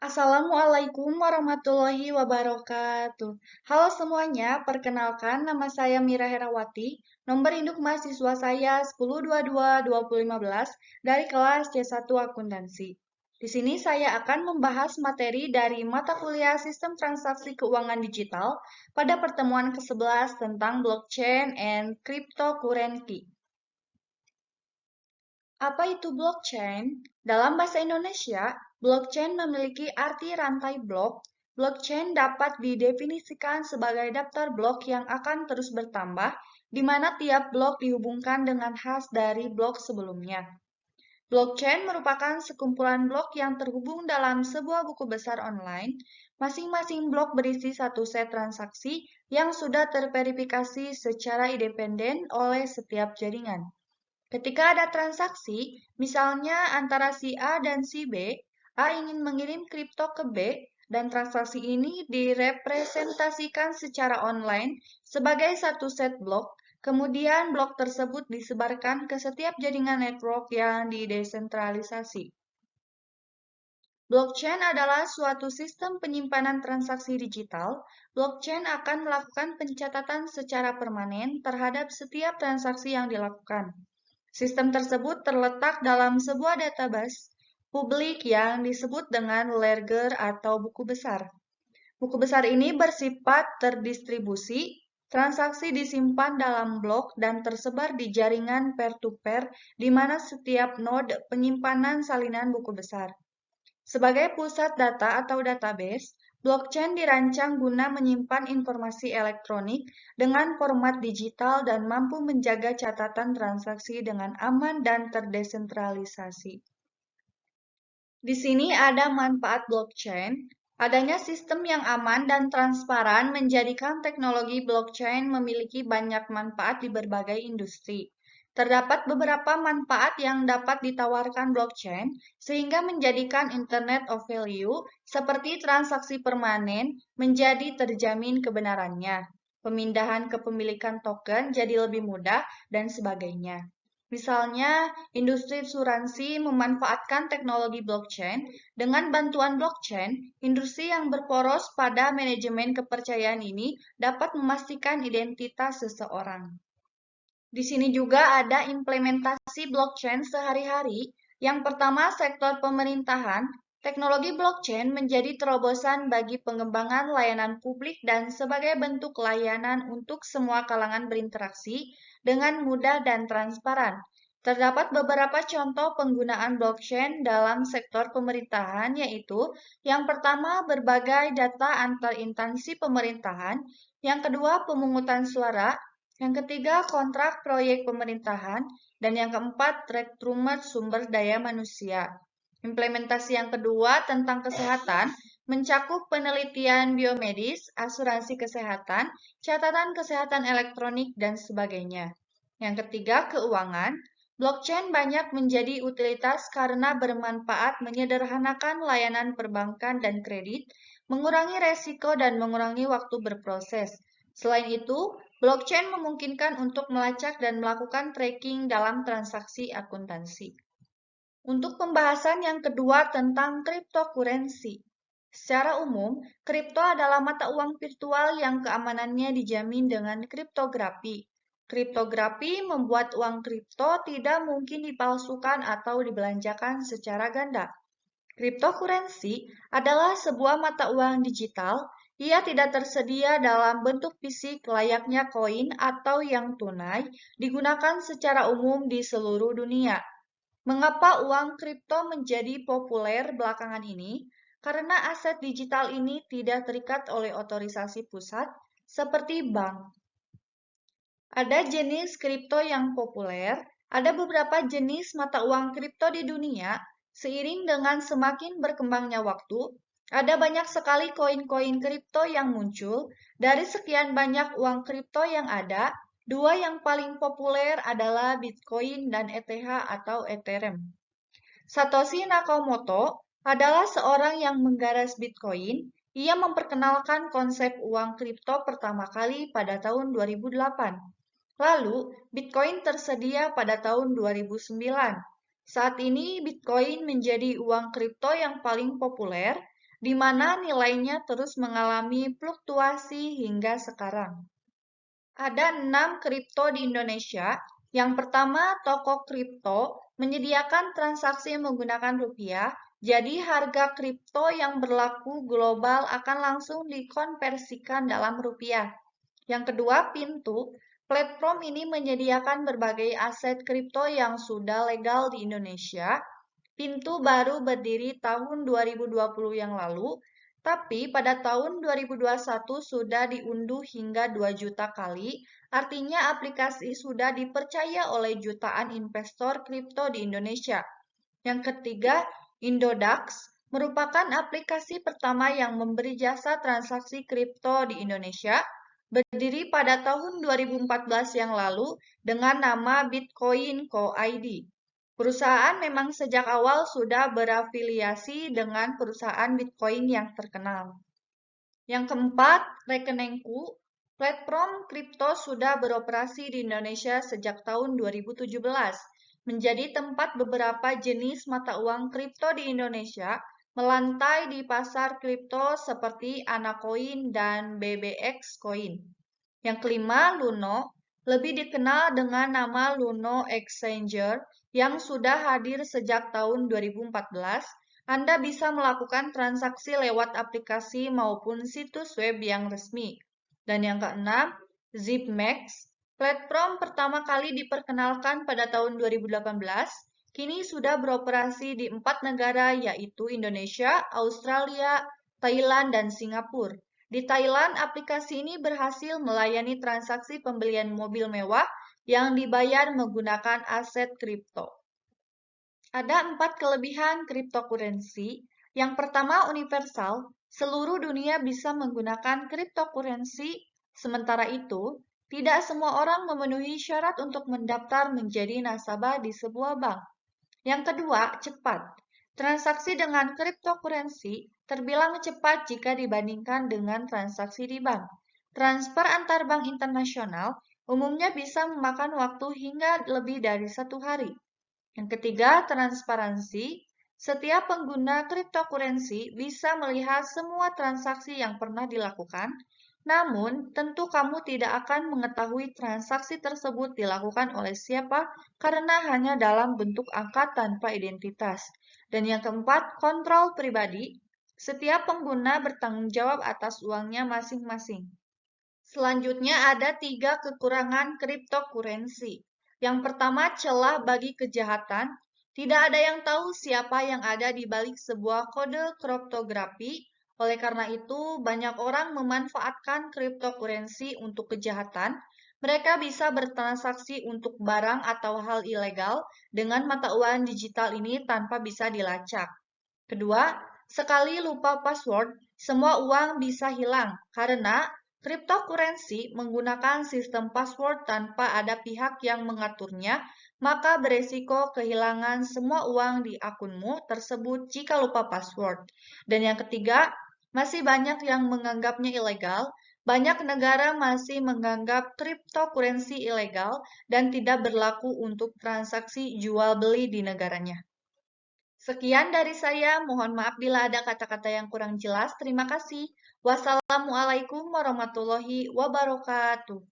Assalamualaikum warahmatullahi wabarakatuh. Halo semuanya, perkenalkan nama saya Mira Herawati. Nomor induk mahasiswa saya 1022-2015 dari kelas C1 Akuntansi. Di sini saya akan membahas materi dari mata kuliah Sistem Transaksi Keuangan Digital pada pertemuan ke-11 tentang blockchain and cryptocurrency. Apa itu blockchain? Dalam bahasa Indonesia, blockchain memiliki arti rantai blok. Blockchain dapat didefinisikan sebagai daftar blok yang akan terus bertambah, di mana tiap blok dihubungkan dengan hash dari blok sebelumnya. Blockchain merupakan sekumpulan blok yang terhubung dalam sebuah buku besar online. Masing-masing blok berisi satu set transaksi yang sudah terverifikasi secara independen oleh setiap jaringan. Ketika ada transaksi, misalnya antara si A dan si B, A ingin mengirim kripto ke B, dan transaksi ini direpresentasikan secara online sebagai satu set blok. Kemudian blok tersebut disebarkan ke setiap jaringan network yang didesentralisasi. Blockchain adalah suatu sistem penyimpanan transaksi digital. Blockchain akan melakukan pencatatan secara permanen terhadap setiap transaksi yang dilakukan. Sistem tersebut terletak dalam sebuah database publik yang disebut dengan ledger atau buku besar. Buku besar ini bersifat terdistribusi, transaksi disimpan dalam blok dan tersebar di jaringan peer-to-peer di mana setiap node penyimpanan salinan buku besar. Sebagai pusat data atau database, blockchain dirancang guna menyimpan informasi elektronik dengan format digital dan mampu menjaga catatan transaksi dengan aman dan terdesentralisasi. Di sini ada manfaat blockchain. Adanya sistem yang aman dan transparan menjadikan teknologi blockchain memiliki banyak manfaat di berbagai industri. Terdapat beberapa manfaat yang dapat ditawarkan blockchain sehingga menjadikan Internet of Value seperti transaksi permanen menjadi terjamin kebenarannya. Pemindahan kepemilikan token jadi lebih mudah dan sebagainya. Misalnya, industri asuransi memanfaatkan teknologi blockchain. Dengan bantuan blockchain, industri yang berporos pada manajemen kepercayaan ini dapat memastikan identitas seseorang. Di sini juga ada implementasi blockchain sehari-hari. Yang pertama, sektor pemerintahan. Teknologi blockchain menjadi terobosan bagi pengembangan layanan publik dan sebagai bentuk layanan untuk semua kalangan berinteraksi dengan mudah dan transparan. Terdapat beberapa contoh penggunaan blockchain dalam sektor pemerintahan, yaitu yang pertama, berbagai data antar instansi pemerintahan, yang kedua, pemungutan suara, yang ketiga, kontrak proyek pemerintahan, dan yang keempat, rekrutmen sumber daya manusia. Implementasi yang kedua tentang kesehatan mencakup penelitian biomedis, asuransi kesehatan, catatan kesehatan elektronik, dan sebagainya. Yang ketiga, keuangan. Blockchain banyak menjadi utilitas karena bermanfaat menyederhanakan layanan perbankan dan kredit, mengurangi resiko, dan mengurangi waktu berproses. Selain itu, blockchain memungkinkan untuk melacak dan melakukan tracking dalam transaksi akuntansi. Untuk pembahasan yang kedua tentang cryptocurrency. Secara umum, kripto adalah mata uang virtual yang keamanannya dijamin dengan kriptografi. Kriptografi membuat uang kripto tidak mungkin dipalsukan atau dibelanjakan secara ganda. Cryptocurrency adalah sebuah mata uang digital. Ia tidak tersedia dalam bentuk fisik layaknya koin atau yang tunai, digunakan secara umum di seluruh dunia. Mengapa uang kripto menjadi populer belakangan ini? Karena aset digital ini tidak terikat oleh otorisasi pusat seperti bank. Ada jenis kripto yang populer, ada beberapa jenis mata uang kripto di dunia. Seiring dengan semakin berkembangnya waktu, ada banyak sekali koin-koin kripto yang muncul. Dari sekian banyak uang kripto yang ada, dua yang paling populer adalah Bitcoin dan ETH atau Ethereum. Satoshi Nakamoto adalah seorang yang menggagas Bitcoin. Ia memperkenalkan konsep uang kripto pertama kali pada tahun 2008. Lalu, Bitcoin tersedia pada tahun 2009. Saat ini, Bitcoin menjadi uang kripto yang paling populer. di mana nilainya terus mengalami fluktuasi hingga sekarang. Ada 6 kripto di Indonesia. Yang pertama, toko kripto menyediakan transaksi menggunakan rupiah, jadi harga kripto yang berlaku global akan langsung dikonversikan dalam rupiah. Yang kedua, Pintu. Platform ini menyediakan berbagai aset kripto yang sudah legal di Indonesia. Pintu baru berdiri tahun 2020 yang lalu, tapi pada tahun 2021 sudah diunduh hingga 2 juta kali, artinya aplikasi sudah dipercaya oleh jutaan investor kripto di Indonesia. Yang ketiga, Indodax merupakan aplikasi pertama yang memberi jasa transaksi kripto di Indonesia, berdiri pada tahun 2014 yang lalu dengan nama Bitcoin Co. ID. Perusahaan memang sejak awal sudah berafiliasi dengan perusahaan Bitcoin yang terkenal. Yang keempat, Rekeningku. Platform kripto sudah beroperasi di Indonesia sejak tahun 2017, menjadi tempat beberapa jenis mata uang kripto di Indonesia melantai di pasar kripto seperti Anacoin dan BBX Coin. Yang kelima, Luno, lebih dikenal dengan nama Luno Exchanger, yang sudah hadir sejak tahun 2014. Anda bisa melakukan transaksi lewat aplikasi maupun situs web yang resmi. Dan yang keenam, ZipMax, platform pertama kali diperkenalkan pada tahun 2018, kini sudah beroperasi di 4 negara yaitu Indonesia, Australia, Thailand, dan Singapura. Di Thailand, aplikasi ini berhasil melayani transaksi pembelian mobil mewah yang dibayar menggunakan aset kripto. Ada 4 kelebihan cryptocurrency. Yang pertama, universal. Seluruh dunia bisa menggunakan cryptocurrency. Sementara itu, tidak semua orang memenuhi syarat untuk mendaftar menjadi nasabah di sebuah bank. Yang kedua, cepat. Transaksi dengan cryptocurrency terbilang cepat jika dibandingkan dengan transaksi di bank. Transfer antar bank internasional umumnya bisa memakan waktu hingga lebih dari 1 hari. Yang ketiga, transparansi. Setiap pengguna cryptocurrency bisa melihat semua transaksi yang pernah dilakukan, namun tentu kamu tidak akan mengetahui transaksi tersebut dilakukan oleh siapa karena hanya dalam bentuk angka tanpa identitas. Dan yang keempat, kontrol pribadi. Setiap pengguna bertanggung jawab atas uangnya masing-masing. Selanjutnya ada 3 kekurangan cryptocurrency. Yang pertama, celah bagi kejahatan. Tidak ada yang tahu siapa yang ada di balik sebuah kode kriptografi. Oleh karena itu, banyak orang memanfaatkan cryptocurrency untuk kejahatan. Mereka bisa bertransaksi untuk barang atau hal ilegal dengan mata uang digital ini tanpa bisa dilacak. Kedua, sekali lupa password, semua uang bisa hilang karena cryptocurrency menggunakan sistem password tanpa ada pihak yang mengaturnya, maka beresiko kehilangan semua uang di akunmu tersebut jika lupa password. Dan yang ketiga, masih banyak yang menganggapnya ilegal. Banyak negara masih menganggap cryptocurrency ilegal dan tidak berlaku untuk transaksi jual beli di negaranya. Sekian dari saya, mohon maaf bila ada kata-kata yang kurang jelas. Terima kasih. Wassalamualaikum warahmatullahi wabarakatuh.